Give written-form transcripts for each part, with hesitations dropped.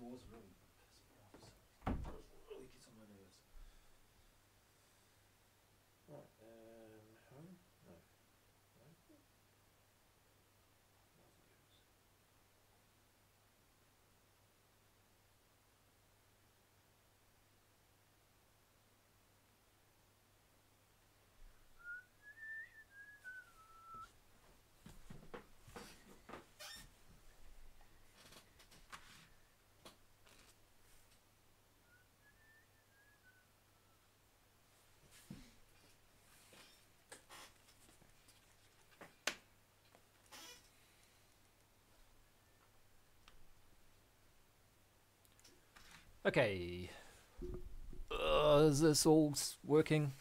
doors really piss me off. So it really gets on my nerves. Right, home? No. No. Values. Okay. Is this all working?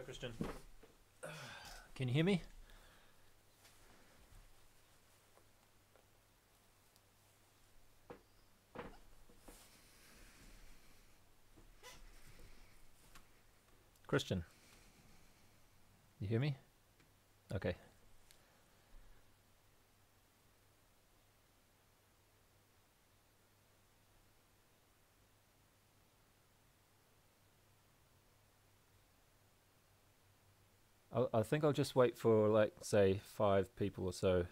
Christian. Can you hear me? Christian, you hear me? Okay. I think I'll just wait for, like, say 5 people or so.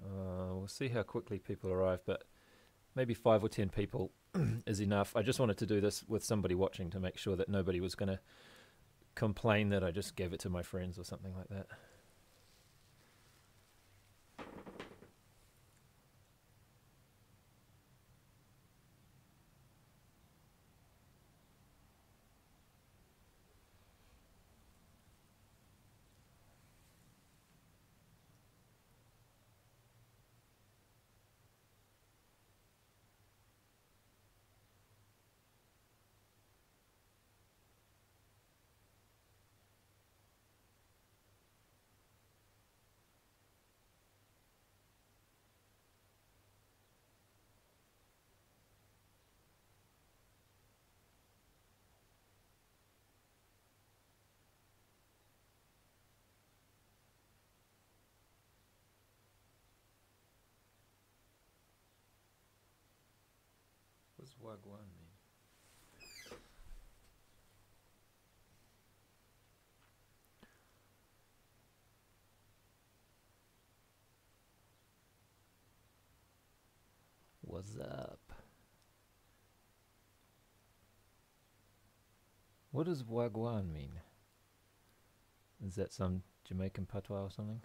We'll see how quickly people arrive, but maybe 5 or 10 people is enough. I just wanted to do this with somebody watching to make sure that nobody was going to complain that I just gave it to my friends or something like that. What's Wagwan mean? What's up? What does Wagwan mean? Is that some Jamaican patois or something?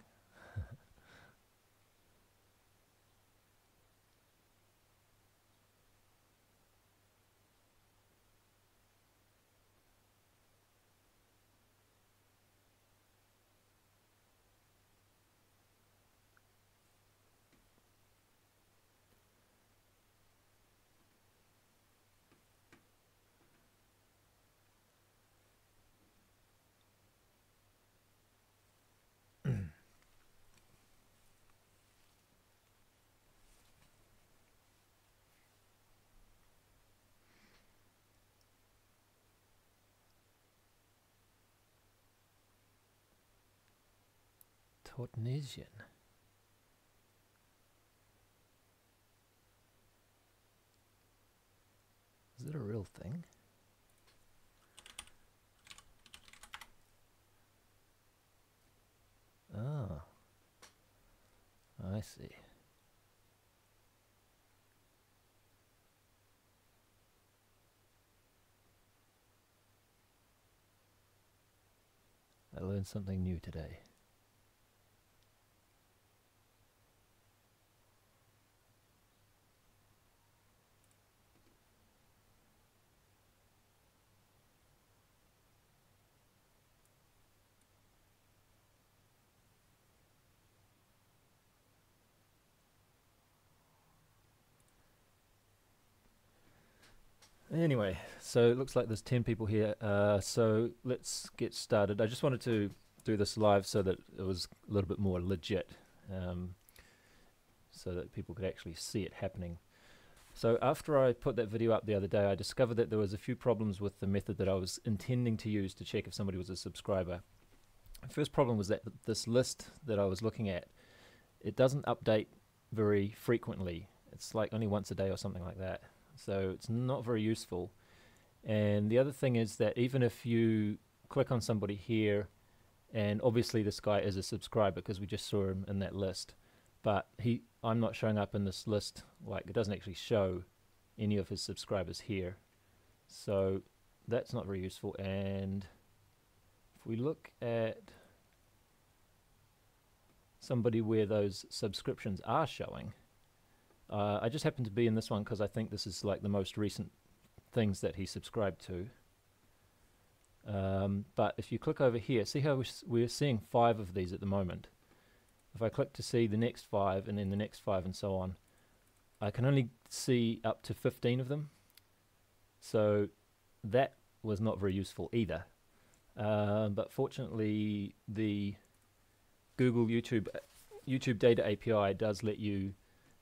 Tautnesian. Is it a real thing? Oh, I see. I learned something new today. Anyway, so it looks like there's 10 people here, so let's get started. I just wanted to do this live so that it was a little bit more legit, so that people could actually see it happening. So after I put that video up the other day, I discovered that there was a few problems with the method that I was intending to use to check if somebody was a subscriber. The first problem was that this list that I was looking at, it doesn't update very frequently. It's like only once a day or something like that. So it's not very useful. And the other thing is that even if you click on somebody here, and obviously this guy is a subscriber because we just saw him in that list, but I'm not showing up in this list. Like, it doesn't actually show any of his subscribers here, so that's not very useful. And if we look at somebody where those subscriptions are showing, I just happen to be in this one because I think this is like the most recent things that he subscribed to. But if you click over here, see how we're seeing 5 of these at the moment. If I click to see the next 5 and then the next 5 and so on, I can only see up to 15 of them. So that was not very useful either. but fortunately the Google YouTube data API does let you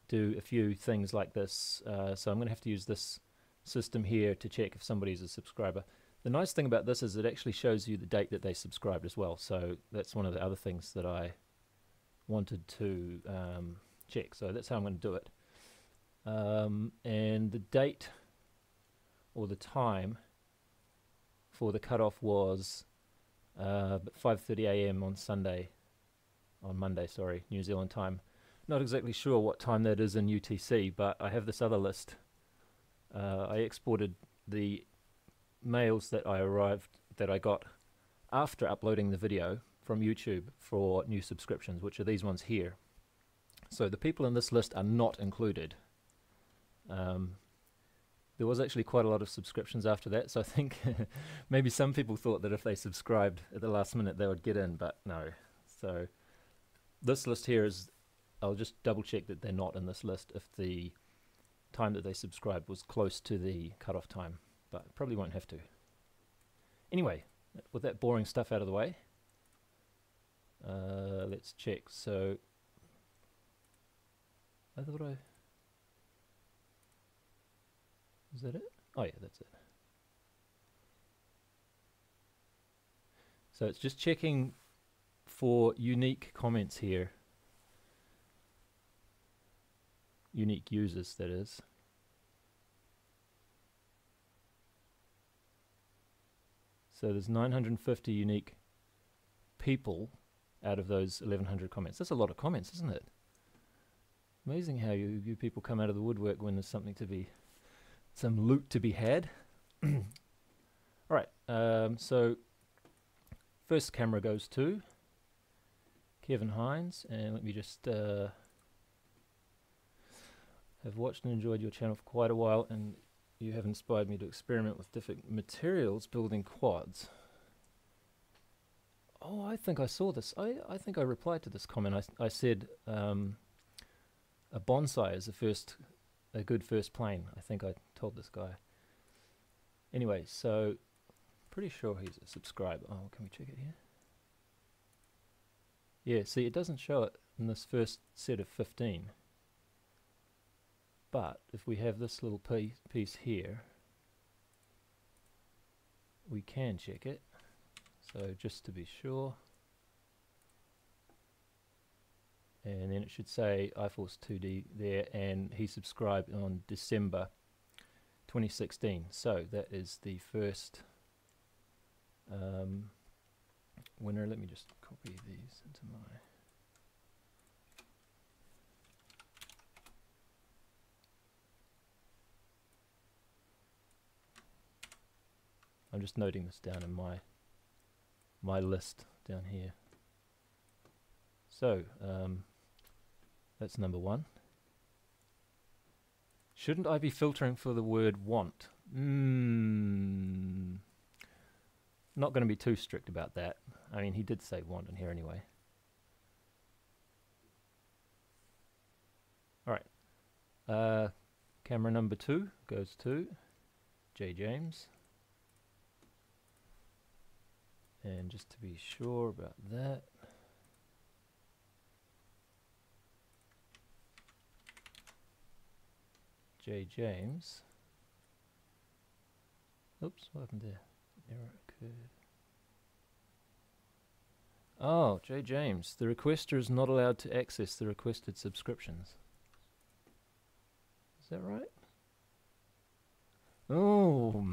do a few things like this, so I'm going to have to use this system here to check if somebody's a subscriber. The nice thing about this is it actually shows you the date that they subscribed as well, so that's one of the other things that I wanted to check, so that's how I'm going to do it. And the date or the time for the cutoff was 5:30 AM on Monday, sorry, New Zealand time. Not exactly sure what time that is in UTC, but I have this other list. I exported the mails that I got after uploading the video from YouTube for new subscriptions, which are these ones here. So the people in this list are not included. There was actually quite a lot of subscriptions after that, so I think maybe some people thought that if they subscribed at the last minute they would get in, but no. So this list here is, I'll just double check that they're not in this list if the time that they subscribed was close to the cutoff time, but probably won't have to. Anyway, with that boring stuff out of the way, let's check. So I thought is that it? Oh yeah, that's it. So it's just checking for unique comments here. Unique users, that is. So there's 950 unique people out of those 1100 comments. That's a lot of comments, isn't it? Amazing how you people come out of the woodwork when there's something to be, some loot to be had. Alright, so first camera goes to Kevin Hines, and let me just have watched and enjoyed your channel for quite a while, and you have inspired me to experiment with different materials building quads. Oh, I think I saw this. I think I replied to this comment. I said a bonsai is a good first plane. I think I told this guy. Anyway, so pretty sure he's a subscriber. Oh, can we check it here? Yeah, see, it doesn't show it in this first set of 15. But if we have this little piece here, we can check it. So just to be sure. And then it should say iForce 2D there, and he subscribed on December 2016. So that is the first winner. Let me just copy these into my... I'm just noting this down in my list down here. So that's number one. Shouldn't I be filtering for the word want? Not going to be too strict about that. I mean, he did say want in here anyway. Alright. Camera number 2 goes to J. James. And just to be sure about that, J. James. Oops, what happened there? Error occurred. Oh, J. James. The requester is not allowed to access the requested subscriptions. Is that right? Oh,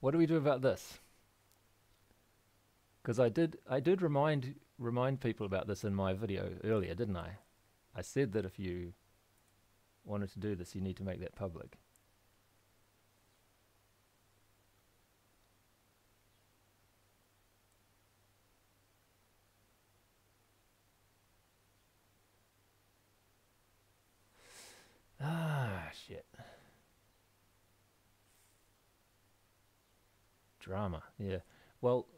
what do we do about this? Because I did remind people about this in my video earlier, didn't I? I said that if you wanted to do this, you need to make that public. Ah, shit. Drama, yeah. Well,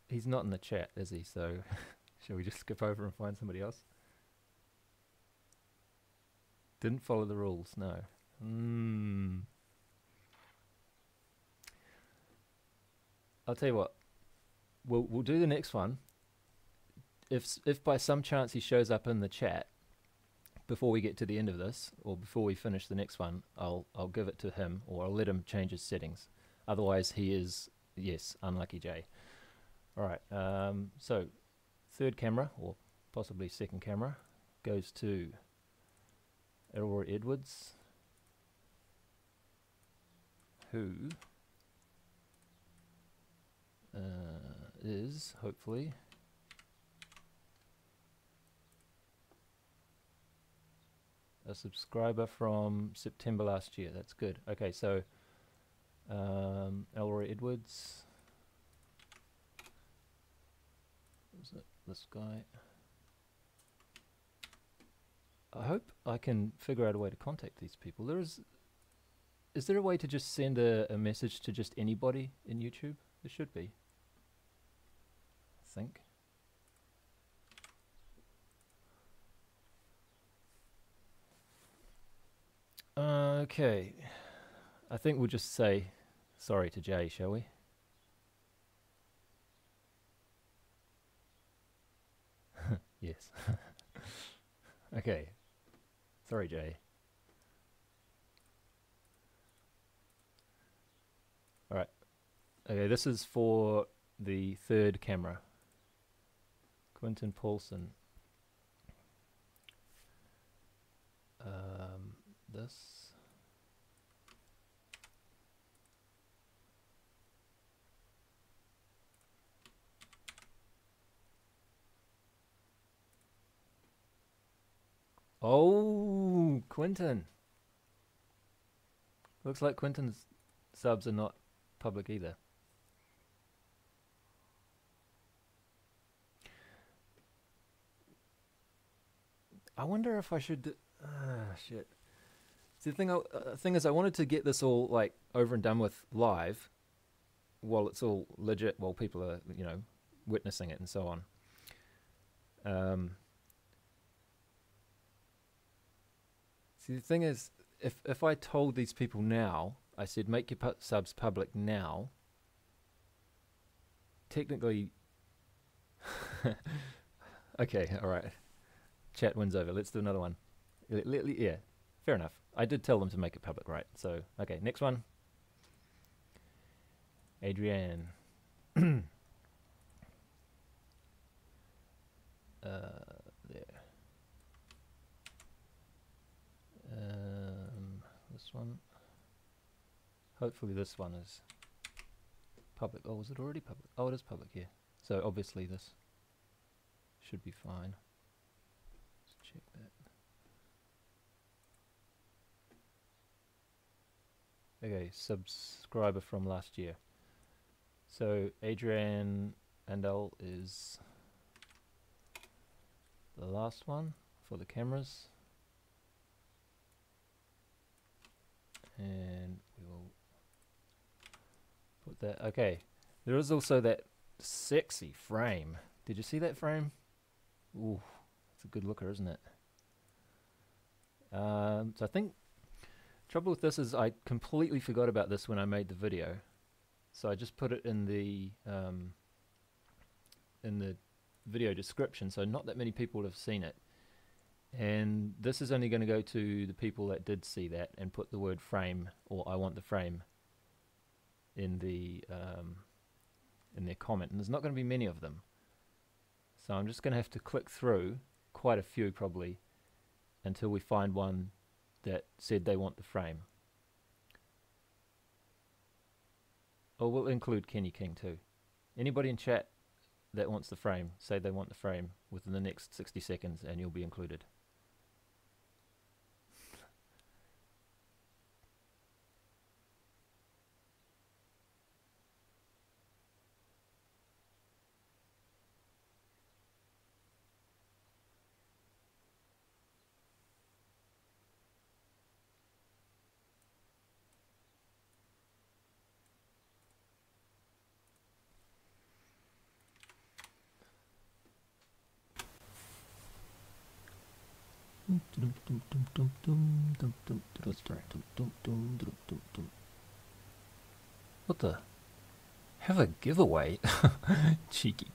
he's not in the chat, is he? So, shall we just skip over and find somebody else? Didn't follow the rules, no. I'll tell you what. we'll do the next one. If by some chance he shows up in the chat before we get to the end of this, or before we finish the next one, I'll give it to him, or I'll let him change his settings. Otherwise, he is, yes, unlucky Jay. All right. So third camera, or possibly second camera, goes to Elroy Edwards, who is hopefully a subscriber from September last year. That's good. Okay, so Elroy Edwards. Is it this guy? I hope I can figure out a way to contact these people. Is there a way to just send a message to just anybody in YouTube? There should be, I think. Okay, I think we'll just say sorry to Jay, shall we? Yes. Okay. Sorry, Jay. Alright. Okay, this is for the third camera. Quentin Paulson. This. Oh, Quentin. Looks like Quentin's subs are not public either. I wonder if I should. Shit. See, the thing is, I wanted to get this all like over and done with live, while it's all legit, while people are, you know, witnessing it and so on. See, the thing is, if I told these people now, I said make your subs public now, technically. Okay, all right. Chat wins over. Let's do another one. Yeah, fair enough. I did tell them to make it public, right? So, okay, next one. Adrianne. There. This one. Hopefully this one is public. Oh, is it already public? Oh, it is public here. So obviously this should be fine. Let's check that. Okay, subscriber from last year. So Adrianne Andal is the last one for the cameras. And we will put that. Okay, there is also that sexy frame. Did you see that frame? Ooh, it's a good looker, isn't it? So I think trouble with this is I completely forgot about this when I made the video, so I just put it in the video description, so not that many people have seen it. And this is only going to go to the people that did see that and put the word frame, or I want the frame, in the in their comment. And there's not going to be many of them, so I'm just going to have to click through quite a few probably until we find one that said they want the frame. Oh, we'll include Kenny King too. Anybody in chat that wants the frame, say they want the frame within the next 60 seconds and you'll be included. What the? Have a giveaway? Cheeky.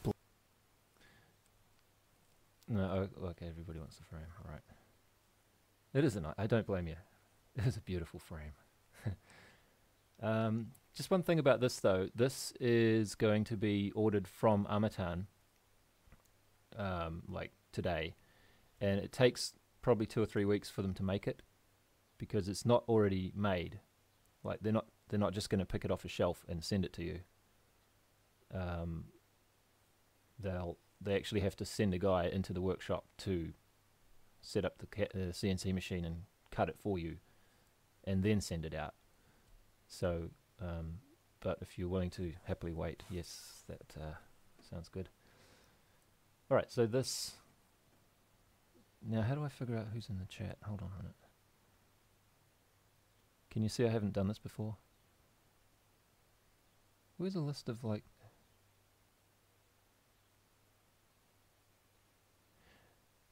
No, okay, everybody wants the frame. All right. It is a nice. I don't blame you. It is a beautiful frame. Just one thing about this though. This is going to be ordered from Amatan, like today, and it takes probably 2 or 3 weeks for them to make it because it's not already made. Like they're not just going to pick it off a shelf and send it to you. They actually have to send a guy into the workshop to set up the CNC machine and cut it for you, and then send it out. So, but if you're willing to happily wait, yes, that sounds good. All right, so this. Now, how do I figure out who's in the chat? Hold on a minute. Can you see I haven't done this before? Where's a list of like?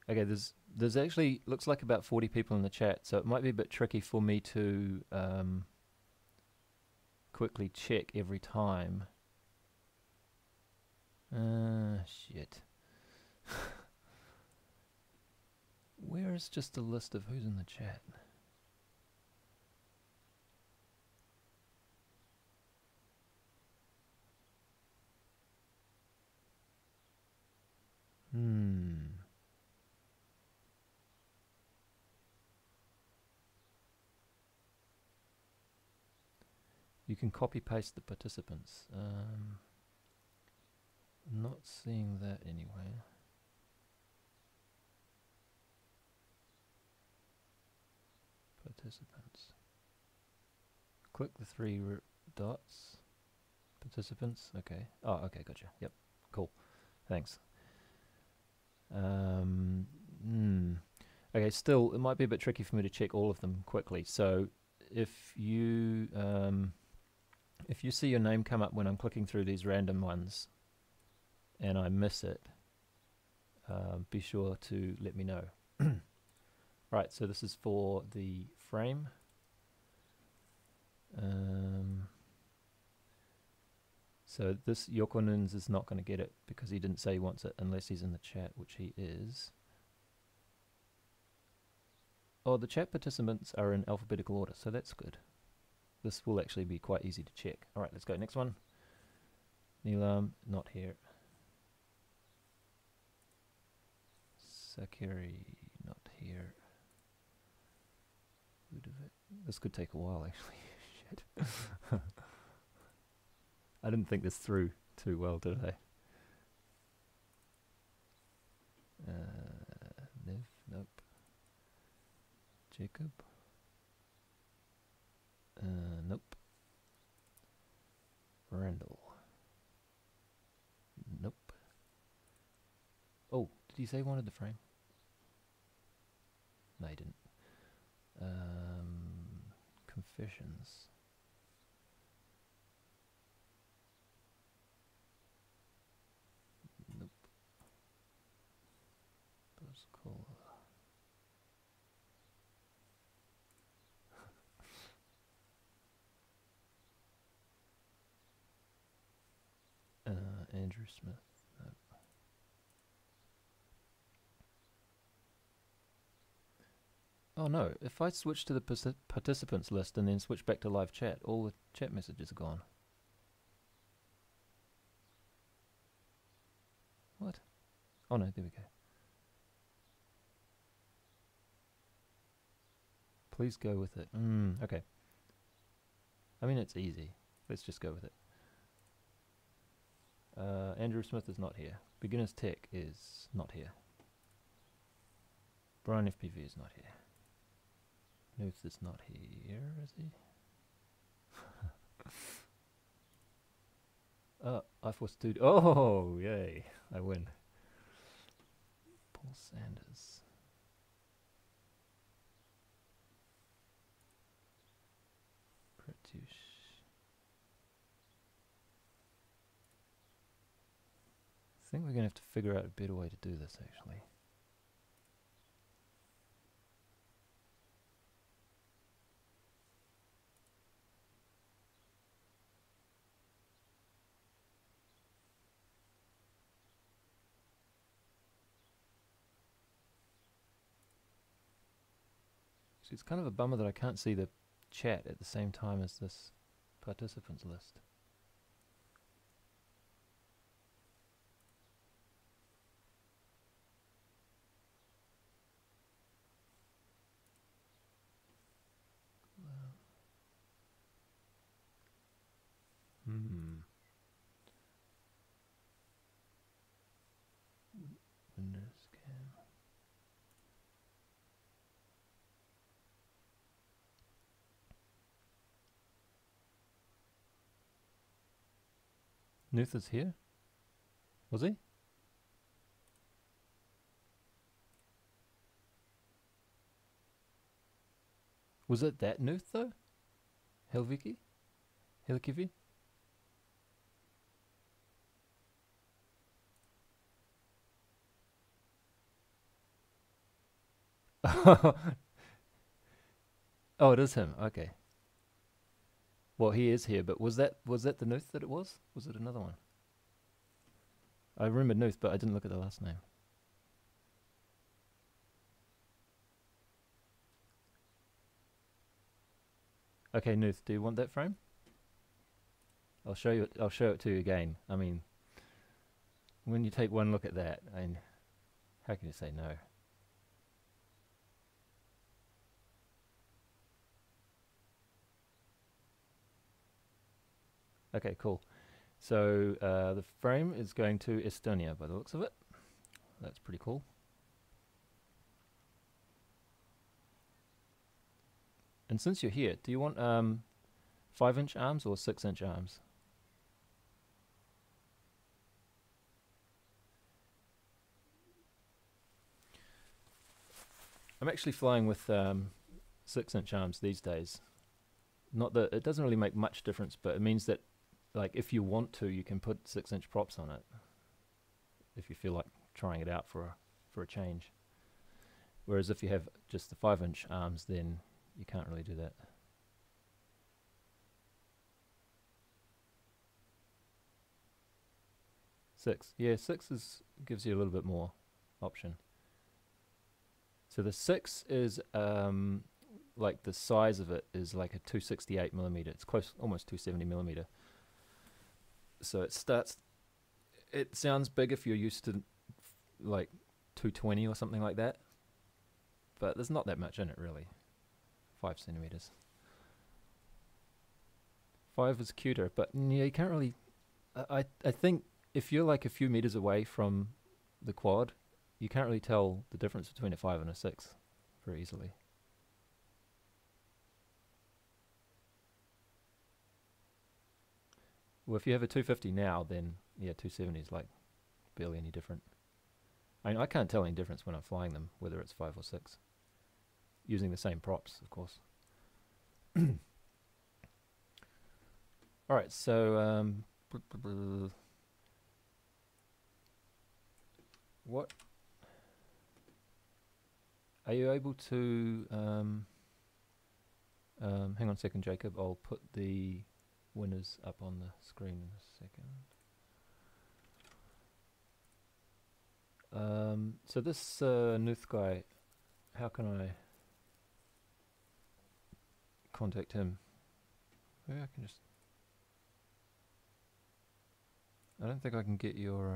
Okay, there's actually looks like about 40 people in the chat, so it might be a bit tricky for me to quickly check every time. Shit. Where is just a list of who's in the chat? You can copy paste the participants. Not seeing that anywhere. Participants. Click the 3 dots. Participants. Okay. Oh, okay, gotcha. Yep. Cool. Thanks. Okay, still, it might be a bit tricky for me to check all of them quickly. So if you see your name come up when I'm clicking through these random ones and I miss it, be sure to let me know. Right, so this is for the frame. So this Yokonun's is not going to get it because he didn't say he wants it unless he's in the chat, which he is. Oh, the chat participants are in alphabetical order, so that's good. This will actually be quite easy to check. All right, let's go. Next one. Neelam, not here. Sakiri, not here. This could take a while, actually. Shit. I didn't think this through too well, did I? Niv, nope. Jacob. Nope. Randall. Nope. Oh, did he say he wanted the frame? No, he didn't. Confessions. Nope. Boscola. Andrew Smith. Nope. Oh no, if I switch to the participants list and then switch back to live chat, all the chat messages are gone. What? Oh no, there we go. Please go with it. Okay. I mean, it's easy. Let's just go with it. Andrew Smith is not here. Beginner's Tech is not here. Brian FPV is not here. Knuth is not here, is he? I forced to. Oh, yay! I win. Paul Sanders. Pratyush. I think we're going to have to figure out a better way to do this, actually. See, it's kind of a bummer that I can't see the chat at the same time as this participants list. Windows cam. Knuth is here? Was he? Was it that Knuth though? Helekivi? Oh, it is him. Okay. Well, he is here, but was that the Knuth that it was? Was it another one? I remember Knuth, but I didn't look at the last name. Okay, Knuth, do you want that frame? I'll show you. I'll show it to you again. I mean, when you take one look at that, I mean, how can you say no? Okay, cool. So the frame is going to Estonia by the looks of it. That's pretty cool. And since you're here, do you want 5-inch arms or 6-inch arms? I'm actually flying with 6-inch arms these days. Not that it doesn't really make much difference, but it means that, like, if you want to, you can put 6-inch props on it. If you feel like trying it out for a change. Whereas if you have just the 5-inch arms, then you can't really do that. Six, yeah, 6 gives you a little bit more option. So the 6 is like the size of it is like a 268 millimeter. It's close, almost 270 millimeter. So it starts. It sounds big if you're used to like 220 or something like that, but there's not that much in it really. 5 centimeters. 5 is cuter, but yeah, you can't really. I think if you're like a few meters away from the quad, you can't really tell the difference between a 5 and a 6 very easily. Well, if you have a 250 now, then yeah, 270 is like barely any different. I mean, I can't tell any difference when I'm flying them, whether it's 5 or 6. Using the same props, of course. Alright, so what are you able to hang on a second, Jacob, I'll put the winners up on the screen in a second. So this Knuth guy, how can I contact him? Maybe I can just. I don't think I can get your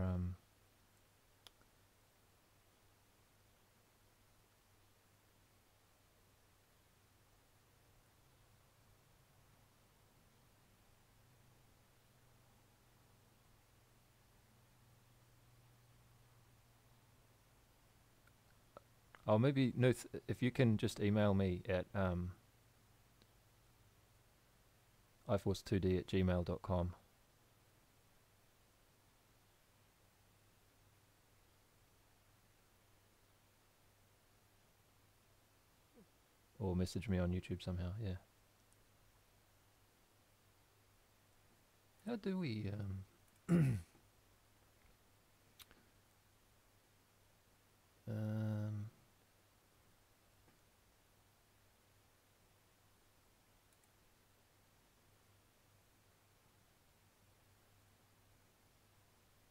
oh, maybe Knuth, if you can just email me at iforce2d@gmail.com. Or message me on YouTube somehow, yeah. How do we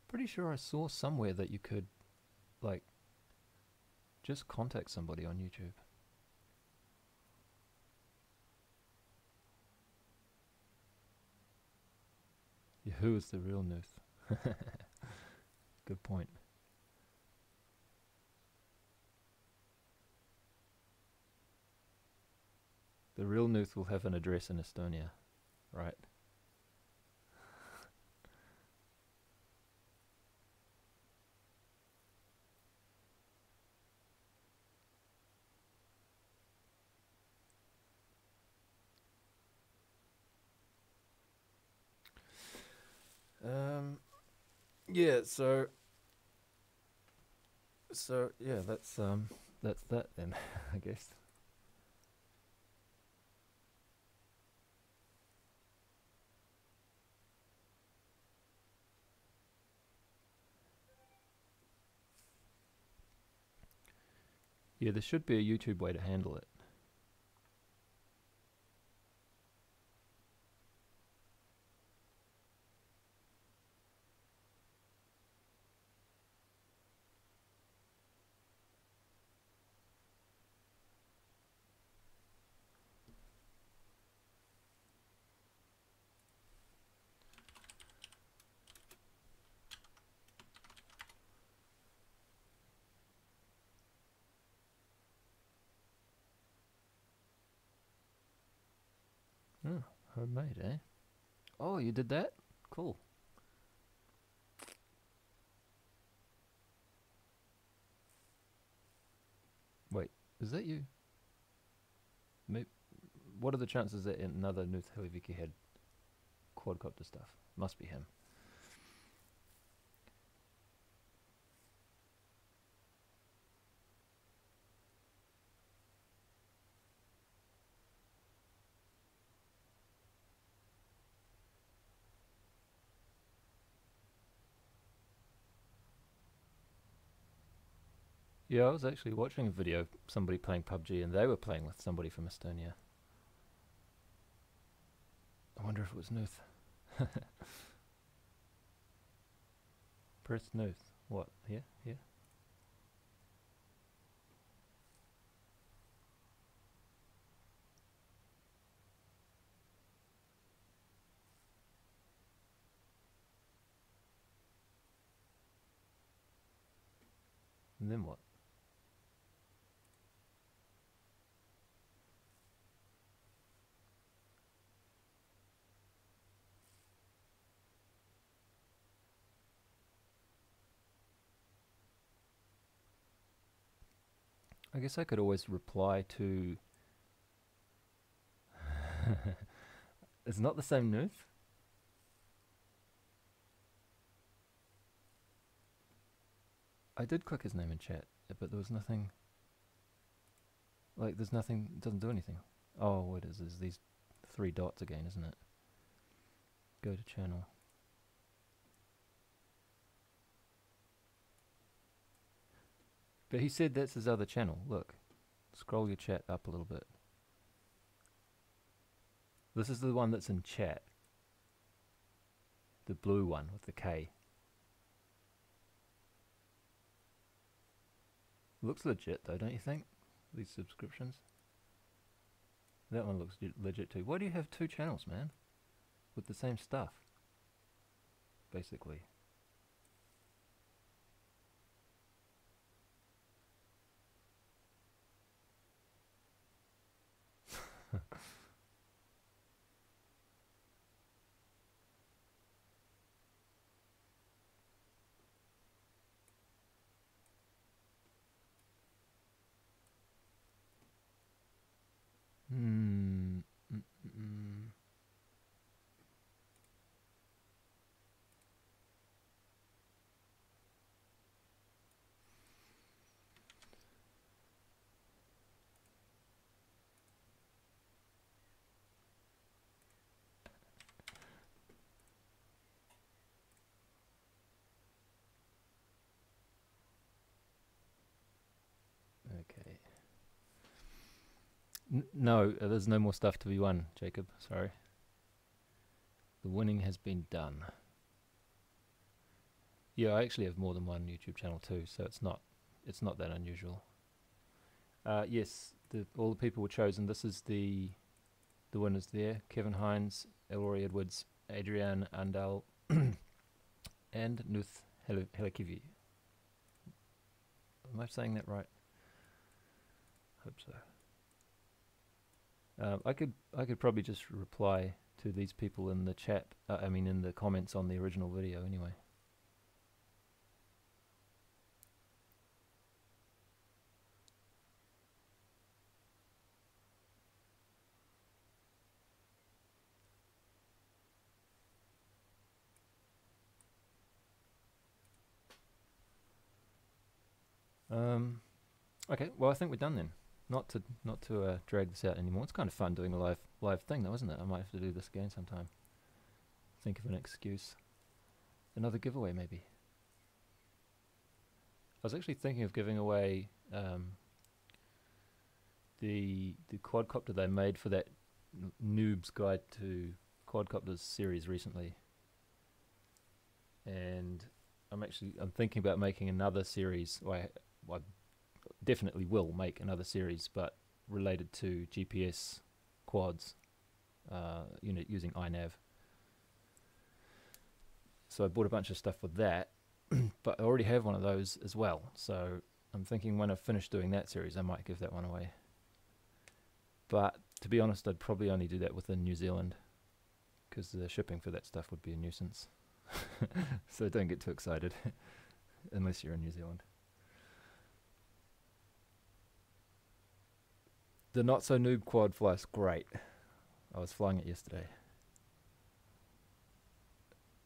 pretty sure I saw somewhere that you could like just contact somebody on YouTube. Yeah, who is the real Knuth? Good point. The real Knuth will have an address in Estonia, right? Yeah, so yeah, that's that then, I guess. Yeah, there should be a YouTube way to handle it. Oh, homemade, eh? Oh, you did that? Cool. Wait, is that you? Maybe, what are the chances that another Knuth Helekivi had quadcopter stuff? Must be him. Yeah, I was actually watching a video of somebody playing PUBG and they were playing with somebody from Estonia. I wonder if it was Knuth. Press Knuth. What? Yeah, yeah. And then what? I guess I could always reply to... It's not the same Knuth? I did click his name in chat, but there was nothing... Like, there's nothing... It doesn't do anything. Oh, what is this? These 3 dots again, isn't it? Go to channel. But he said that's his other channel. Look. Scroll your chat up a little bit. This is the one that's in chat. The blue one with the K. Looks legit though, don't you think? These subscriptions. That one looks legit too. Why do you have 2 channels, man? With the same stuff. Basically. Okay. No, there's no more stuff to be won, Jacob. Sorry. The winning has been done. Yeah, I actually have more than one YouTube channel too, so it's not that unusual. Yes, all the people were chosen. This is the winners there: Kevin Hines, Elroy Edwards, Adrianne Andal, and Knuth Helekivi. Am I saying that right? Hope so. I could probably just reply to these people in the chat. I mean, in the comments on the original video, anyway. Okay, well I think we're done then. Not to drag this out anymore. It's kind of fun doing a live thing though, isn't it? I might have to do this again sometime. Think of an excuse. Another giveaway maybe. I was actually thinking of giving away the quadcopter they made for that Noob's Guide to Quadcopters series recently. And I'm thinking about making another series. I definitely will make another series, but related to GPS quads, using iNav. So I bought a bunch of stuff for that, but I already have one of those as well. So I'm thinking when I've finished doing that series, I might give that one away. But to be honest, I'd probably only do that within New Zealand, because the shipping for that stuff would be a nuisance. So don't get too excited, unless you're in New Zealand. The Not So Noob quad flies great. I was flying it yesterday.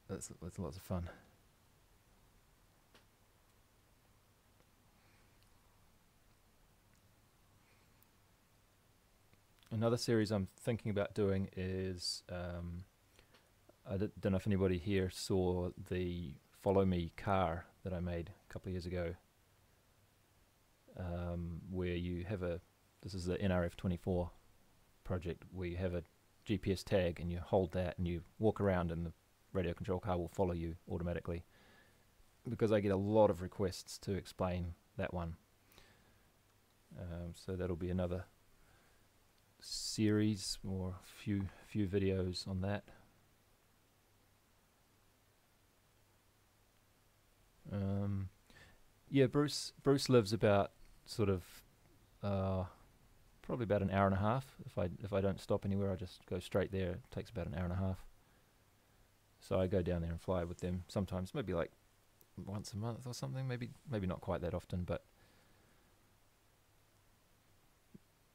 That's lots of fun. Another series I'm thinking about doing is, I don't know if anybody here saw the Follow Me car that I made a couple of years ago, where you have this is the NRF24 project, where you have a GPS tag and you hold that and you walk around and the radio control car will follow you automatically, because I get a lot of requests to explain that one. So that'll be another series or few videos on that. Yeah, Bruce lives about sort of probably about an hour and a half. If I don't stop anywhere, I just go straight there. It takes about an hour and a half. So I go down there and fly with them sometimes, maybe like once a month or something. Maybe not quite that often, but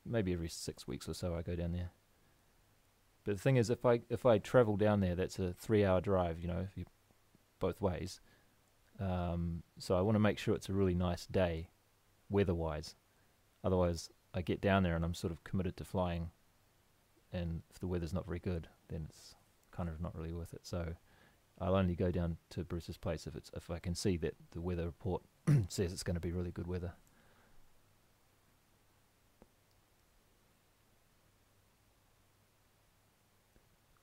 maybe every 6 weeks or so I go down there. But the thing is, if I travel down there, that's a 3-hour drive, both ways. So I want to make sure it's a really nice day, weather-wise. Otherwise, I get down there and I'm sort of committed to flying, and if the weather's not very good, then it's kind of not really worth it. So I'll only go down to Bruce's place if I can see that the weather report says it's going to be really good weather.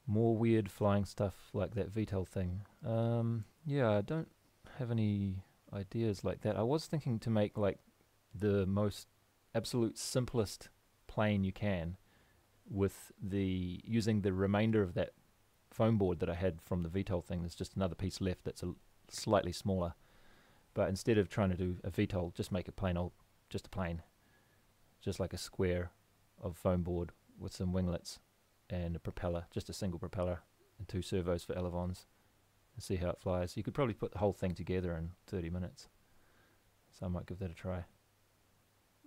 More weird flying stuff like that VTOL thing. Yeah, I don't have any ideas like that. I was thinking to make like the most absolute simplest plane you can, with using the remainder of that foam board that I had from the VTOL thing. There's just another piece left that's slightly smaller, but instead of trying to do a VTOL, just make it just a plane, just like a square of foam board with some winglets and a propeller, just a single propeller and 2 servos for elevons, and see how it flies. You could probably put the whole thing together in 30 minutes, so I might give that a try.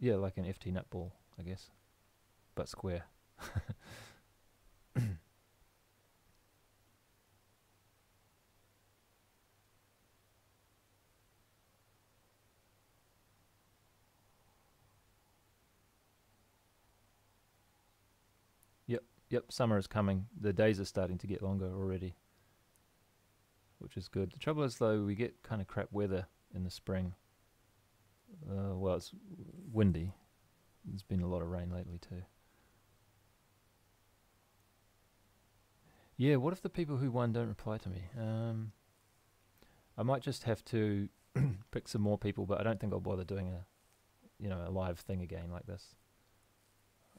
Yeah, like an FT nutball, I guess, but square. Yep, summer is coming. The days are starting to get longer already, which is good. The trouble is, though, we get kind of crap weather in the spring. Well, it's windy. There's been a lot of rain lately, too. Yeah, what if the people who won don't reply to me? I might just have to pick some more people, but I don't think I'll bother doing a live thing again like this.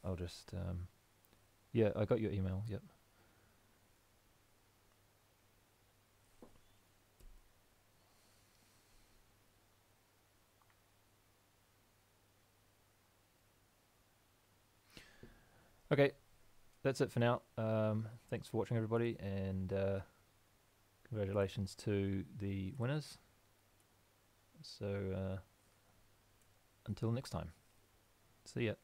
I'll just... yeah, I got your email, yep. Okay, that's it for now. Thanks for watching, everybody, and congratulations to the winners. So until next time, see ya.